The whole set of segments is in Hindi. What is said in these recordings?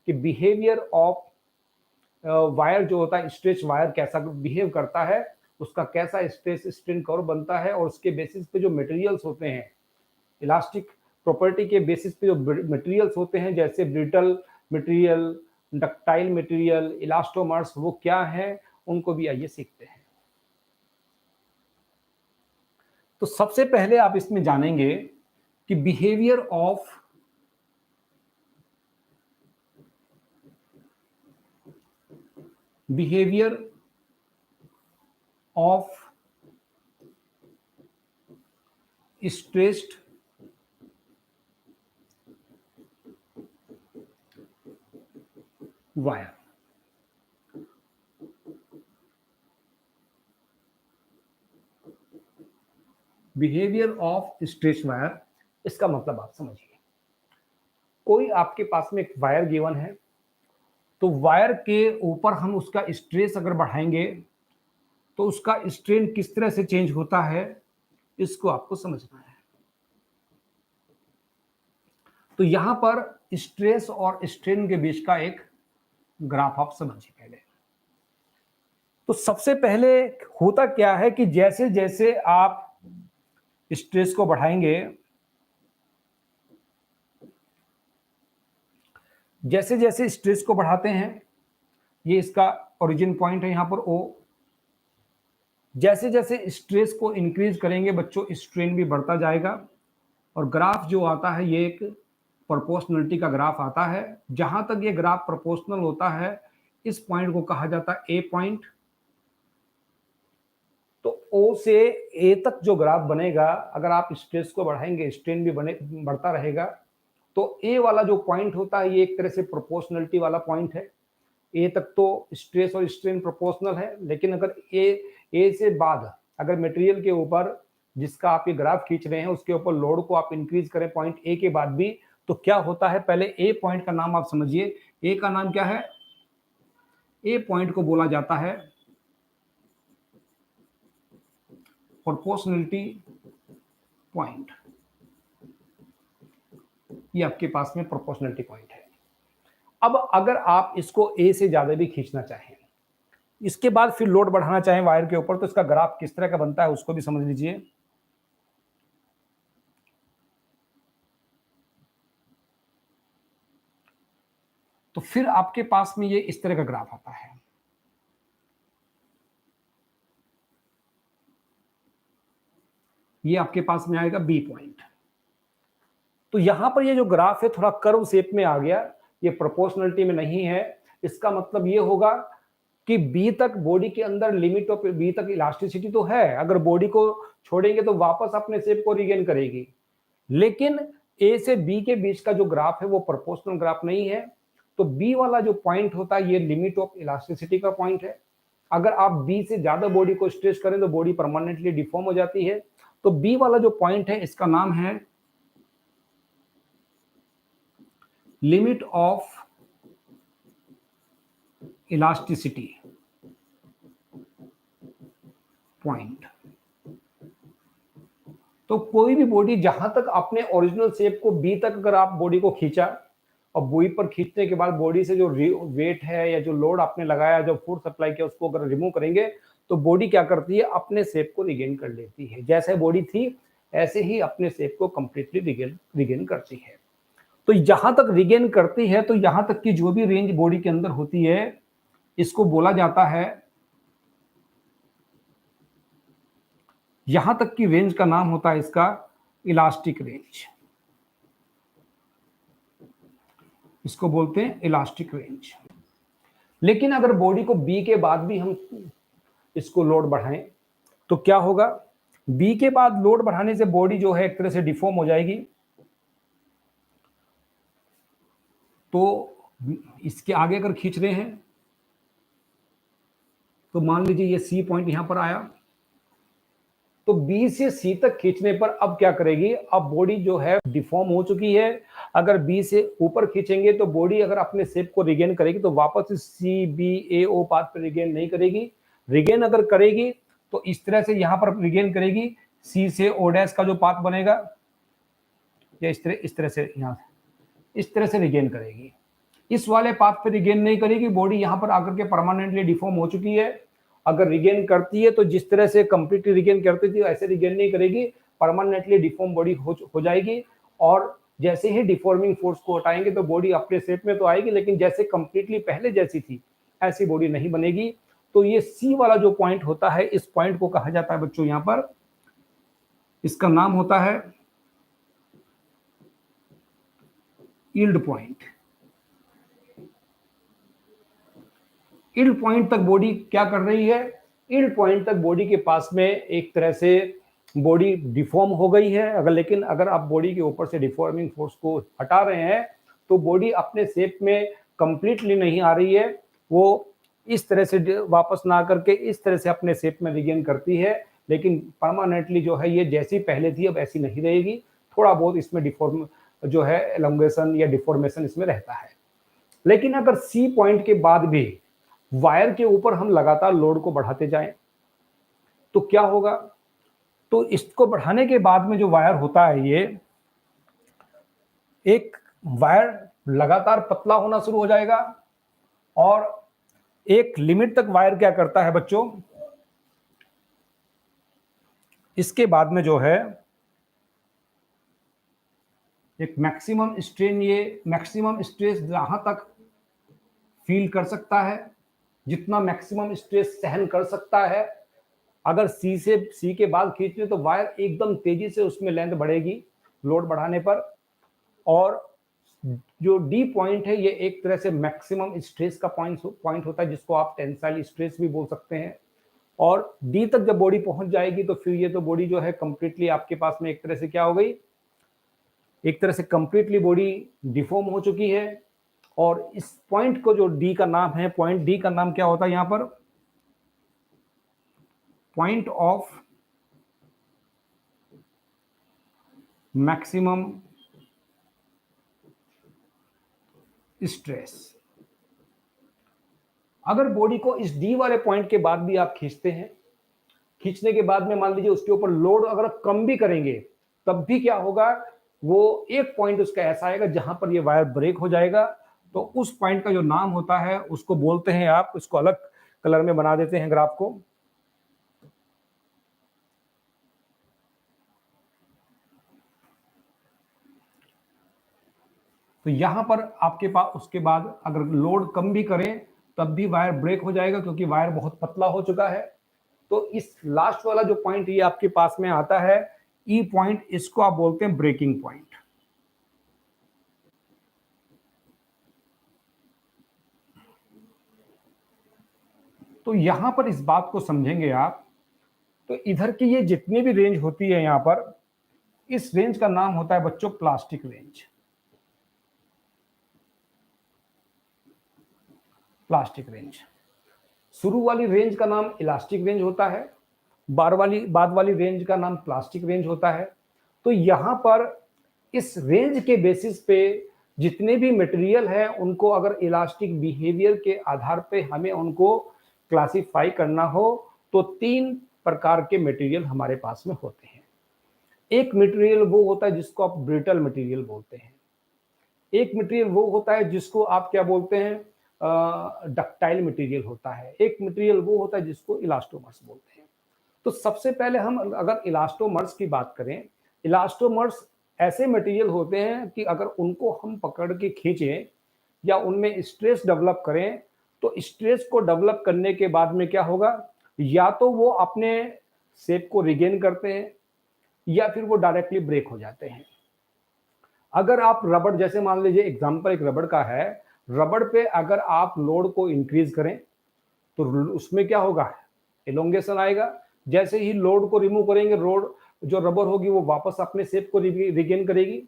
कि बिहेवियर ऑफ वायर जो होता है, स्ट्रेच वायर कैसा बिहेव करता है, उसका कैसा स्ट्रेस स्ट्रेन कर्व बनता है, और उसके बेसिस पे जो मटेरियल्स होते हैं, इलास्टिक प्रॉपर्टी के बेसिस पे जो मटेरियल्स होते हैं, जैसे brittle material, ductile material, elastomers, वो क्या है, उनको भी आइए सीखते हैं। तो सबसे पहले आप इसमें जानेंगे कि behaviour of stressed wire. Behaviour of stretch wire, इसका मतलब आप समझिए, कोई आपके पास में एक वायर गिवन है, तो वायर के ऊपर हम उसका स्ट्रेस अगर बढ़ाएंगे तो उसका स्ट्रेन किस तरह से चेंज होता है, इसको आपको समझना है। तो यहां पर स्ट्रेस और स्ट्रेन के बीच का एक ग्राफ आप समझिए पहले। तो सबसे पहले होता क्या है कि जैसे जैसे आप स्ट्रेस को बढ़ाएंगे, जैसे जैसे स्ट्रेस को बढ़ाते हैं, ये इसका ओरिजिन पॉइंट है यहां पर O, जैसे जैसे स्ट्रेस को इंक्रीज करेंगे बच्चों, स्ट्रेन भी बढ़ता जाएगा, और ग्राफ जो आता है ये एक प्रोपोर्शनलिटी का ग्राफ आता है। जहां तक ये ग्राफ प्रोपोर्शनल होता है, इस पॉइंट को कहा जाता है ए पॉइंट। तो O से A तक जो ग्राफ बनेगा, अगर आप स्ट्रेस को बढ़ाएंगे स्ट्रेन भी बढ़ता रहेगा। तो A वाला जो पॉइंट होता है ये एक तरह से प्रोपोर्शनलिटी वाला पॉइंट है। A तक तो स्ट्रेस और स्ट्रेन प्रोपोर्शनल है, लेकिन अगर A से बाद अगर मटेरियल के ऊपर जिसका आप ये ग्राफ खींच रहे हैं उसके ऊपर लोड को आप इंक्रीज करें पॉइंट A के बाद भी, तो क्या होता है, पहले A पॉइंट का नाम आप समझिए। A का नाम क्या है? A पॉइंट को बोला जाता है प्रोपोर्शनलिटी पॉइंट। ये आपके पास में प्रोपोर्शनलिटी पॉइंट है। अब अगर आप इसको A से ज्यादा भी खींचना चाहें, इसके बाद फिर लोड बढ़ाना चाहें वायर के ऊपर, तो इसका ग्राफ किस तरह का बनता है उसको भी समझ लीजिए। तो फिर आपके पास में ये इस तरह का ग्राफ आता है। ये आपके पास में आएगा B पॉइंट। तो यहां पर ये जो ग्राफ है थोड़ा कर्व शेप में आ गया, ये प्रोपोर्शनलिटी में नहीं है। इसका मतलब ये होगा कि B तक बॉडी के अंदर लिमिट ऑफ B तक इलास्टिसिटी तो है, अगर बॉडी को छोड़ेंगे तो वापस अपने शेप को रिगेन करेगी। लेकिन A से B के बीच का जो ग्राफ है वो प्रोपोर्शनल ग्राफ नहीं है। तो B वाला जो पॉइंट होता है ये लिमिट ऑफ इलास्टिसिटी का पॉइंट है। अगर आप B से ज्यादा बॉडी को स्ट्रेच करें तो बॉडी परमानेंटली डिफॉर्म हो जाती है। तो B वाला जो पॉइंट है इसका नाम है लिमिट ऑफ इलास्टिसिटी पॉइंट। तो कोई भी बॉडी जहां तक अपने ओरिजिनल शेप को B तक अगर आप बॉडी को खींचा, और बॉडी पर खींचने के बाद बॉडी से जो वेट है या जो लोड आपने लगाया, जो फूड सप्लाई किया, उसको अगर रिमूव करेंगे तो बॉडी क्या करती है, अपने शेप को रिगेन कर लेती है। जैसे बॉडी थी ऐसे ही अपने शेप को कंप्लीटली रिगेन करती है। तो जहां तक रिगेन करती है, तो यहां तक की जो भी रेंज बॉडी के अंदर होती है इसको बोला जाता है, यहां तक की रेंज का नाम होता है इसका इलास्टिक रेंज। इसको बोलते हैं इलास्टिक रेंज। लेकिन अगर बॉडी को B के बाद भी हम इसको लोड बढ़ाएं तो क्या होगा, B के बाद लोड बढ़ाने से बॉडी जो है एक तरह से डिफॉर्म हो जाएगी। तो इसके आगे अगर खींच रहे हैं तो मान लीजिए ये C पॉइंट यहां पर आया, तो B से C तक खींचने पर अब क्या करेगी, अब बॉडी जो है डिफॉर्म हो चुकी है। अगर B से ऊपर खींचेंगे तो बॉडी अगर अपने शेप को रिगेन करेगी तो वापस CBAO पाथ पर रिगेन नहीं करेगी। रिगेन अगर करेगी तो इस तरह से यहां पर रिगेन करेगी, C से O डैश का जो पाथ बनेगा, या इस तरह से यहां इस तरह से रिगेन करेगी। इस वाले पाथ पे रिगेन नहीं करेगी, बॉडी यहाँ पर आकर के परमानेंटली डिफॉर्म हो चुकी है। अगर रिगेन करती है तो जिस तरह से कंप्लीटली रिगेन करती थी ऐसे रिगेन नहीं करेगी, परमानेंटली डिफॉर्म बॉडी हो जाएगी। और जैसे ही डिफॉर्मिंग फोर्स को हटाएंगे तो बॉडी अपने शेप में तो आएगी, लेकिन जैसे कंप्लीटली पहले जैसी थी ऐसी बॉडी नहीं बनेगी। तो ये सी वाला जो पॉइंट होता है, इस पॉइंट को कहा जाता है बच्चों, यहाँ पर इसका नाम होता है यील्ड पॉइंट। यील्ड पॉइंट तक बॉडी क्या कर रही है, यील्ड पॉइंट तक बॉडी के पास में एक तरह से बॉडी डिफॉर्म हो गई है। लेकिन अगर आप बॉडी के ऊपर से डिफॉर्मिंग फोर्स को हटा रहे हैं तो बॉडी अपने शेप में कंप्लीटली नहीं आ रही है, वो इस तरह से वापस ना करके इस तरह से अपने शेप में रिगेन करती है, लेकिन परमानेंटली जो है ये जैसी पहले थी अब ऐसी नहीं रहेगी। थोड़ा बहुत इसमें डिफॉर्म जो है एलोंगेशन या डिफॉर्मेशन इसमें रहता है। लेकिन अगर सी पॉइंट के बाद भी वायर के ऊपर हम लगातार लोड को बढ़ाते जाएं तो क्या होगा, तो इसको बढ़ाने के बाद में जो वायर होता है, ये एक वायर लगातार पतला होना शुरू हो जाएगा और एक लिमिट तक वायर क्या करता है बच्चों, इसके बाद में जो है एक मैक्सिमम स्ट्रेन, ये मैक्सिमम स्ट्रेस जहां तक फील कर सकता है, जितना मैक्सिमम स्ट्रेस सहन कर सकता है, अगर सी के बाद खींचने तो वायर एकदम तेजी से उसमें लेंथ बढ़ेगी लोड बढ़ाने पर। और जो डी पॉइंट है ये एक तरह से मैक्सिमम स्ट्रेस का पॉइंट होता है, जिसको आप टेंसाइल स्ट्रेस भी बोल सकते हैं। और डी तक जब बॉडी पहुंच जाएगी तो फिर ये तो बॉडी जो है कंप्लीटली आपके पास में एक तरह से क्या हो गई, एक तरह से कंप्लीटली बॉडी डिफॉर्म हो चुकी है। और इस पॉइंट को जो डी का नाम है, पॉइंट डी का नाम क्या होता है, यहां पर पॉइंट ऑफ मैक्सिमम स्ट्रेस। अगर बॉडी को इस डी वाले पॉइंट के बाद भी आप खींचते हैं, खींचने के बाद में मान लीजिए उसके ऊपर लोड अगर कम भी करेंगे तब भी क्या होगा, वो एक पॉइंट उसका ऐसा आएगा जहां पर ये वायर ब्रेक हो जाएगा। तो उस पॉइंट का जो नाम होता है उसको बोलते हैं, आप इसको अलग कलर में बना देते हैं ग्राफ को, तो यहां पर आपके पास उसके बाद अगर लोड कम भी करें तब भी वायर ब्रेक हो जाएगा क्योंकि वायर बहुत पतला हो चुका है। तो इस लास्ट वाला जो पॉइंट ये आपके पास में आता है ई पॉइंट, इसको आप बोलते हैं ब्रेकिंग पॉइंट। तो यहां पर इस बात को समझेंगे आप, तो इधर की ये जितनी भी रेंज होती है यहां पर, इस रेंज का नाम होता है बच्चों प्लास्टिक रेंज। प्लास्टिक रेंज, शुरू वाली रेंज का नाम इलास्टिक रेंज होता है, बाद वाली रेंज का नाम प्लास्टिक रेंज होता है। तो यहां पर इस रेंज के बेसिस पे जितने भी मटेरियल है उनको अगर इलास्टिक बिहेवियर के आधार पे हमें उनको क्लासिफाई करना हो तो 3 प्रकार के मटेरियल हमारे पास में होते हैं। एक मटेरियल वो होता है जिसको आप ब्रिटल मटेरियल बोलते हैं, एक मटेरियल वो होता है जिसको आप क्या बोलते हैं, डक्टाइल मटेरियल होता है, एक मटेरियल वो होता है जिसको इलास्टोमर्स बोलते हैं। तो सबसे पहले हम अगर इलास्टोमर्स की बात करें, इलास्टोमर्स ऐसे मटेरियल होते हैं कि अगर उनको हम पकड़ के खींचें या उनमें स्ट्रेस डेवलप करें तो स्ट्रेस को डेवलप करने के बाद में क्या होगा, या तो वो अपने शेप को रिगेन करते हैं या फिर वो डायरेक्टली ब्रेक हो जाते हैं। अगर आप रबड़, जैसे मान लीजिए एग्जांपल एक रबड़ का है, रबड़ पे अगर आप लोड को इंक्रीज करें तो उसमें क्या होगा, एलोंगेशन आएगा। जैसे ही लोड को रिमूव करेंगे, रोड जो रबर होगी वो वापस अपने शेप को रिगेन करेगी।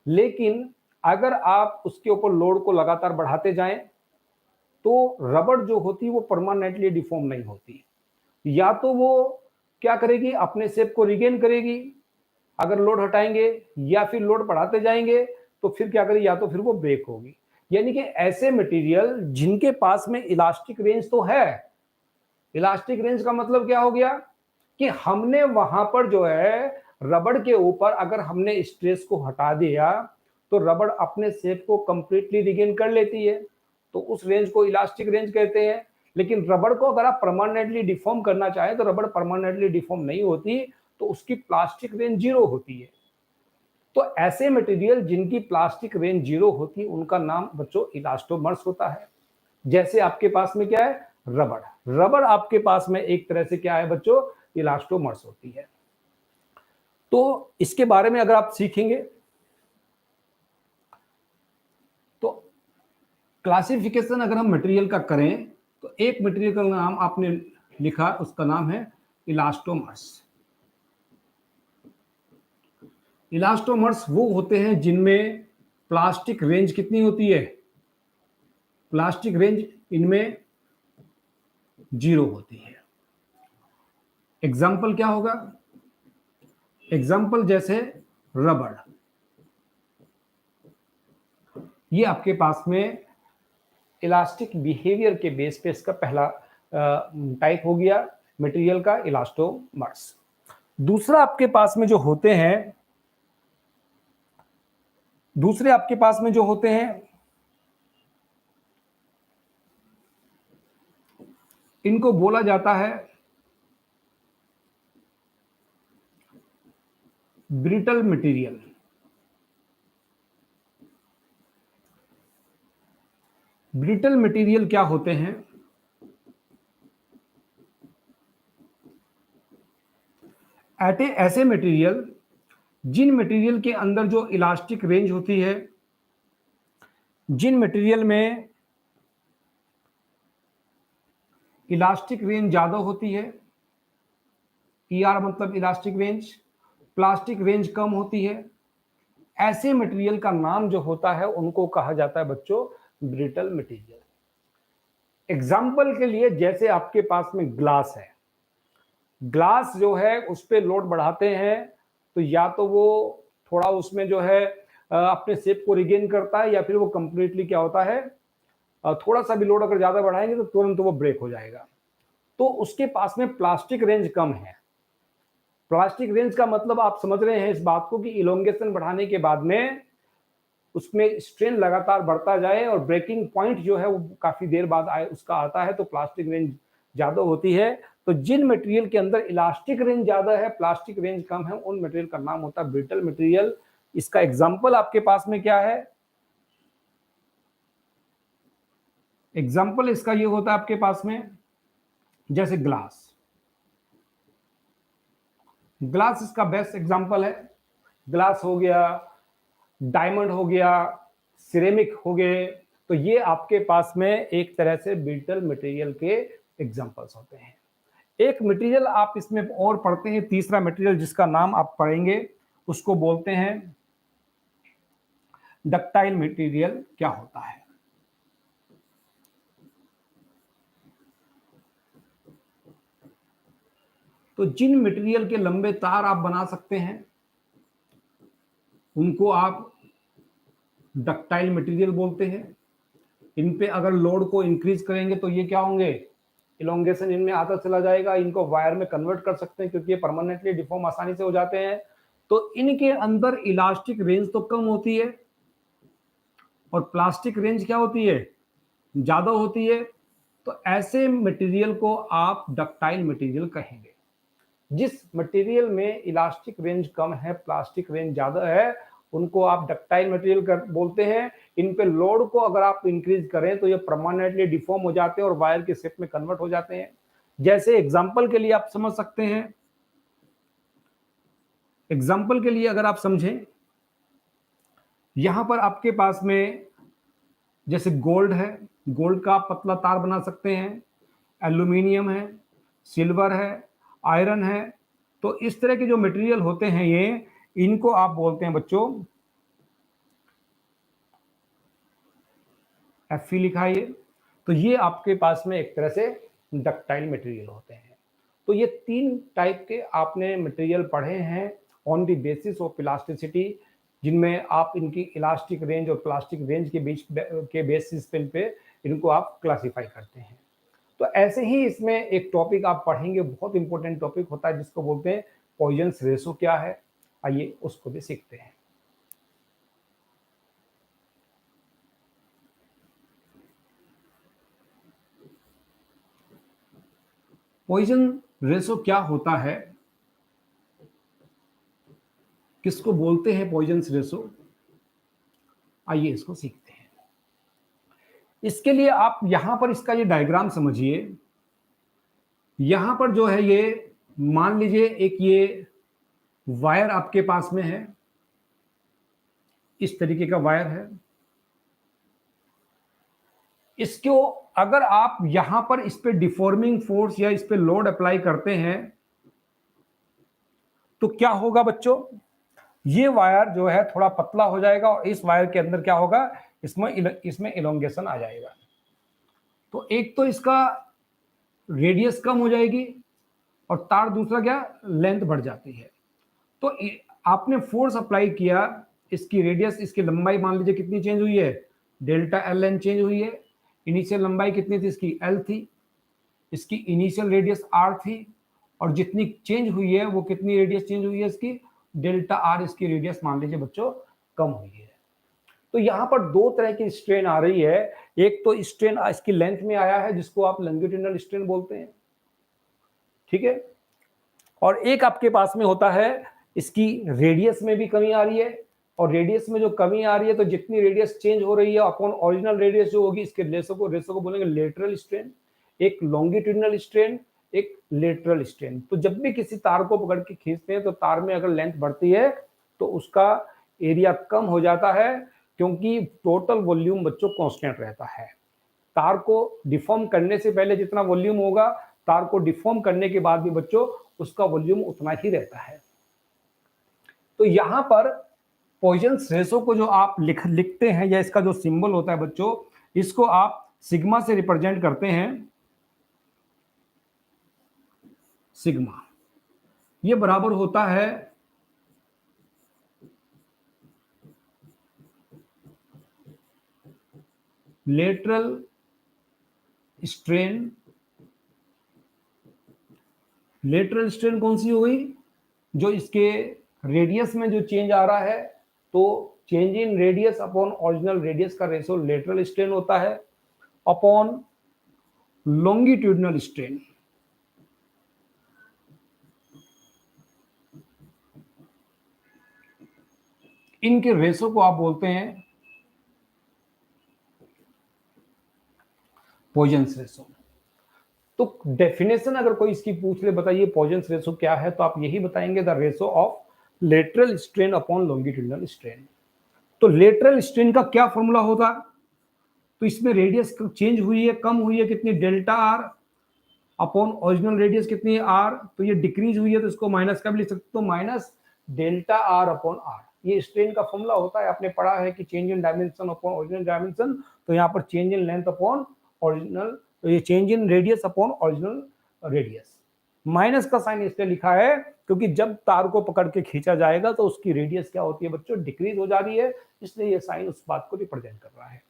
लेकिन अगर आप उसके ऊपर लोड को लगातार बढ़ाते जाएं तो रबड़ जो होती है वो परमानेंटली डिफॉर्म नहीं होती, या तो वो क्या करेगी, अपने शेप को रिगेन करेगी अगर लोड हटाएंगे, या फिर लोड बढ़ाते जाएंगे तो फिर क्या करेगी, या तो फिर वो ब्रेक होगी। यानी कि ऐसे मटेरियल जिनके पास में इलास्टिक रेंज तो है, इलास्टिक रेंज का मतलब क्या हो गया कि हमने वहां पर जो है रबड़ के ऊपर अगर हमने स्ट्रेस को हटा दिया तो रबड़ अपने शेप को कंप्लीटली रिगेन कर लेती है, तो उस रेंज को इलास्टिक रेंज कहते हैं। लेकिन रबड़ को अगर आप परमानेंटली डिफॉर्म करना चाहें तो रबड़ परमानेंटली डिफॉर्म नहीं होती, तो उसकी प्लास्टिक रेंज 0 होती है। तो ऐसे मटेरियल जिनकी प्लास्टिक रेंज 0 होती है उनका नाम बच्चों इलास्टोमर्स होता है। जैसे आपके पास में क्या है, रबड़, रबड़ आपके पास में एक तरह से क्या है बच्चों, इलास्टोमर्स होती है। तो इसके बारे में अगर आप सीखेंगे तो क्लासिफिकेशन अगर हम मटेरियल का करें तो एक मटेरियल का नाम आपने लिखा, उसका नाम है इलास्टोमर्स। इलास्टोमर्स वो होते हैं जिनमें प्लास्टिक रेंज कितनी होती है, प्लास्टिक रेंज इनमें 0 होती है। एग्जाम्पल क्या होगा, एग्जाम्पल जैसे रबड़, ये आपके पास में इलास्टिक बिहेवियर के बेस पे इसका पहला टाइप हो गया मटेरियल का, इलास्टोमर्स। दूसरा आपके पास में जो होते हैं, दूसरे आपके पास में जो होते हैं, इनको बोला जाता है ब्रिटल मटेरियल। ब्रिटल मटेरियल क्या होते हैं, ऐसे मटेरियल जिन मटेरियल के अंदर जो इलास्टिक रेंज होती है, जिन मटेरियल में इलास्टिक रेंज ज्यादा होती है, ER मतलब इलास्टिक रेंज, प्लास्टिक रेंज कम होती है, ऐसे मटेरियल का नाम जो होता है उनको कहा जाता है बच्चों ब्रिटल मटेरियल। एग्जाम्पल के लिए जैसे आपके पास में ग्लास है, ग्लास जो है उस पर लोड बढ़ाते हैं तो या तो वो थोड़ा उसमें जो है अपने शेप को रिगेन करता है, या फिर वो कंप्लीटली क्या होता है, थोड़ा सा भी लोड अगर ज्यादा बढ़ाएंगे तो तुरंत वो ब्रेक हो जाएगा। तो उसके पास में प्लास्टिक रेंज कम है। प्लास्टिक रेंज का मतलब आप समझ रहे हैं इस बात को कि इलोंगेशन बढ़ाने के बाद में उसमें स्ट्रेन लगातार बढ़ता जाए और ब्रेकिंग पॉइंट जो है वो काफी देर बाद उसका आता है, तो प्लास्टिक रेंज ज्यादा होती है। तो जिन मटेरियल के अंदर इलास्टिक रेंज ज्यादा है, प्लास्टिक रेंज कम है, उन मटेरियल का नाम होता है ब्रिटल मटेरियल। इसका एग्जाम्पल आपके पास में क्या है, एग्जाम्पल इसका ये होता है आपके पास में जैसे ग्लास, ग्लास इसका बेस्ट एग्जाम्पल है। ग्लास हो गया, डायमंड हो गया, सिरेमिक हो गए, तो ये आपके पास में एक तरह से ब्रिटल मटेरियल के एग्जांपल्स होते हैं। एक मटेरियल आप इसमें और पढ़ते हैं, तीसरा मटेरियल जिसका नाम आप पढ़ेंगे उसको बोलते हैं डक्टाइल मटेरियल। क्या होता है, तो जिन मटेरियल के लंबे तार आप बना सकते हैं उनको आप डक्टाइल मटेरियल बोलते हैं। इन पे अगर लोड को इंक्रीज करेंगे तो ये क्या होंगे, इलोंगेशन इनमें आता चला जाएगा, इनको वायर में कन्वर्ट कर सकते हैं क्योंकि ये परमानेंटली डिफॉर्म आसानी से हो जाते हैं। तो इनके अंदर इलास्टिक रेंज तो कम होती है और प्लास्टिक रेंज क्या होती है, ज्यादा होती है। तो ऐसे मटेरियल को आप डक्टाइल मटेरियल कहेंगे। जिस मटेरियल में इलास्टिक रेंज कम है, प्लास्टिक रेंज ज्यादा है, उनको आप डक्टाइल मटेरियल बोलते हैं। इन पे लोड को अगर आप इंक्रीज करें तो ये परमानेंटली डिफॉर्म हो जाते हैं और वायर के शेप में कन्वर्ट हो जाते हैं। जैसे एग्जांपल के लिए आप समझ सकते हैं, एग्जांपल के लिए अगर आप समझें, यहां पर आपके पास में जैसे गोल्ड है, गोल्ड का आप पतला तार बना सकते हैं, एल्यूमिनियम है, सिल्वर है, आयरन है। तो इस तरह के जो मटेरियल होते हैं ये, इनको आप बोलते हैं बच्चों, Fe लिखा है ये। तो ये आपके पास में एक तरह से डक्टाइल मटेरियल होते हैं। तो ये 3 टाइप के आपने मटेरियल पढ़े हैं on the basis of elasticity, जिनमें आप इनकी इलास्टिक रेंज और प्लास्टिक रेंज के बीच के बेसिस पे इनको आप क्लासिफाई करते हैं। तो ऐसे ही इसमें एक टॉपिक आप पढ़ेंगे, बहुत इंपॉर्टेंट टॉपिक होता है जिसको बोलते हैं पॉइजन्स रेशो क्या है। आइए उसको भी सीखते हैं। पॉइजन रेशो क्या होता है, किसको बोलते हैं पॉइजन रेशो, आइए इसको सीखते हैं। इसके लिए आप यहां पर इसका ये डायग्राम समझिए। यहां पर जो है ये मान लीजिए एक ये वायर आपके पास में है, इस तरीके का वायर है। इसको अगर आप यहां पर इस पे डिफॉर्मिंग फोर्स या इस पे लोड अप्लाई करते हैं तो क्या होगा बच्चों, ये वायर जो है थोड़ा पतला हो जाएगा और इस वायर के अंदर क्या होगा, इसमें इलोंगेशन आ जाएगा। तो एक तो इसका रेडियस कम हो जाएगी और तार दूसरा क्या, लेंथ बढ़ जाती है। तो आपने फोर्स अप्लाई किया, इसकी रेडियस, इसकी लंबाई मान लीजिए कितनी चेंज हुई है, डेल्टा एल लेंथ चेंज हुई है। इनिशियल लंबाई कितनी थी इसकी, एल थी। इसकी इनिशियल रेडियस आर थी और जितनी चेंज हुई है वो कितनी रेडियस चेंज हुई है इसकी, डेल्टा आर। इसकी रेडियस मान लीजिए बच्चों कम हुई है। तो यहां पर दो तरह की स्ट्रेन आ रही है। एक तो स्ट्रेन इसकी लेंथ में आया है जिसको आप लॉन्गिट्यूडिनल स्ट्रेन बोलते हैं, ठीक है। और एक आपके पास में होता है इसकी रेडियस में भी कमी आ रही है, और रेडियस में जो कमी आ रही है तो जितनी रेडियस चेंज हो रही है अपॉन ओरिजिनल रेडियस जो होगी, इसके रेशो को बोलेंगे लेटरल स्ट्रेन। एक लॉन्गिट्यूडिनल स्ट्रेन, एक लेटरल स्ट्रेन। तो जब भी किसी तार को पकड़ के खींचते हैं तो तार में अगर लेंथ बढ़ती है तो उसका एरिया कम हो जाता है, क्योंकि टोटल वॉल्यूम बच्चों कांस्टेंट रहता है। तार को डिफॉर्म करने से पहले जितना वॉल्यूम होगा, तार को डिफॉर्म करने के बाद भी बच्चों उसका वॉल्यूम उतना ही रहता है। तो यहां पर पॉइजन्स रेशो को जो आप लिखते हैं, या इसका जो सिंबल होता है बच्चों, इसको आप सिग्मा से रिप्रेजेंट करते हैं। सिग्मा ये बराबर होता है लेटरल स्ट्रेन। लेटरल स्ट्रेन कौन सी हो गई, जो इसके रेडियस में जो चेंज आ रहा है, तो change in radius upon original radius का रेशो लेटरल स्ट्रेन होता है, अपॉन लॉन्गिट्यूडिनल स्ट्रेन। इनके रेशो को आप बोलते हैं पॉइजन्स रेशो। तो डेफिनेशन अगर कोई इसकी पूछ ले, बताइए पॉइजन्स रेशो क्या है, तो आप यही बताएंगे, the ratio of lateral strain upon longitudinal strain. तो लेटरल स्ट्रेन का क्या फॉर्मूला होता, तो इसमें रेडियस चेंज हुई है, कम हुई है कितनी, delta r upon original radius कितनी है, आर। तो ये डिक्रीज हुई है तो इसको माइनस का भी लिख सकते हो, minus delta r upon r. ये स्ट्रेन का फॉर्मूला होता है, आपने पढ़ा है कि change in dimension upon original dimension. तो यहाँ पर change in length upon original, तो ये change in radius upon original radius. Minus का साइन इसलिए लिखा है क्योंकि जब तार को पकड़ के खींचा जाएगा तो उसकी रेडियस क्या होती है बच्चों, डिक्रीज हो जा रही है, इसलिए ये साइन उस बात को रिप्रेजेंट कर रहा है।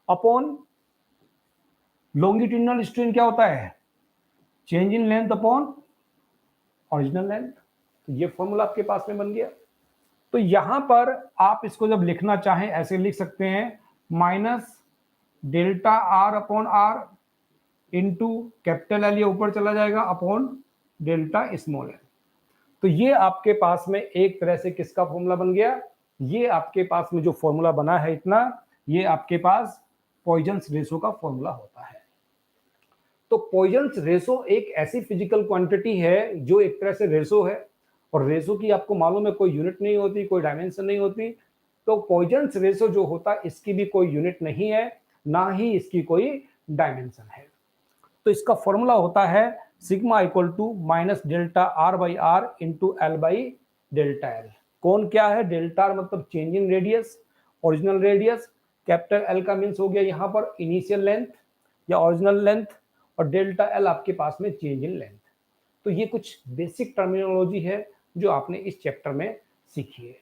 अपॉन लॉन्गिट्यूडिनल स्ट्रेन क्या होता है, change in length upon original length. तो ये फॉर्मूला आपके पास में बन गया। तो यहां पर आप इसको जब लिखना चाहें ऐसे लिख सकते हैं, minus delta r upon r into capital L, ये ऊपर चला जाएगा, अपॉन डेल्टा स्मॉल एल। तो ये आपके पास में एक तरह से किसका फॉर्मूला बन गया, ये आपके पास में जो फॉर्मूला बना है इतना, ये आपके पास पॉइजन्स रेशो का फॉर्मूला होता है। तो पॉइजन्स रेशो एक ऐसी फिजिकल क्वांटिटी है जो एक तरह से रेशो है, और रेशो की आपको मालूम है कोई यूनिट नहीं होती, कोई डायमेंशन नहीं होती। तो पॉइजन्स रेशो जो होता है इसकी भी कोई यूनिट नहीं है, ना ही इसकी कोई डायमेंशन है। तो इसका फॉर्मूला होता है sigma equal to minus delta r by r into L by delta L. कौन क्या है, डेल्टा आर मतलब change in radius, original radius, capital L का मीन्स हो गया यहाँ पर इनिशियल लेंथ या ओरिजिनल लेंथ, और डेल्टा एल आपके पास में चेंज इन लेंथ। तो ये कुछ बेसिक टर्मिनोलॉजी है जो आपने इस चैप्टर में सीखी है।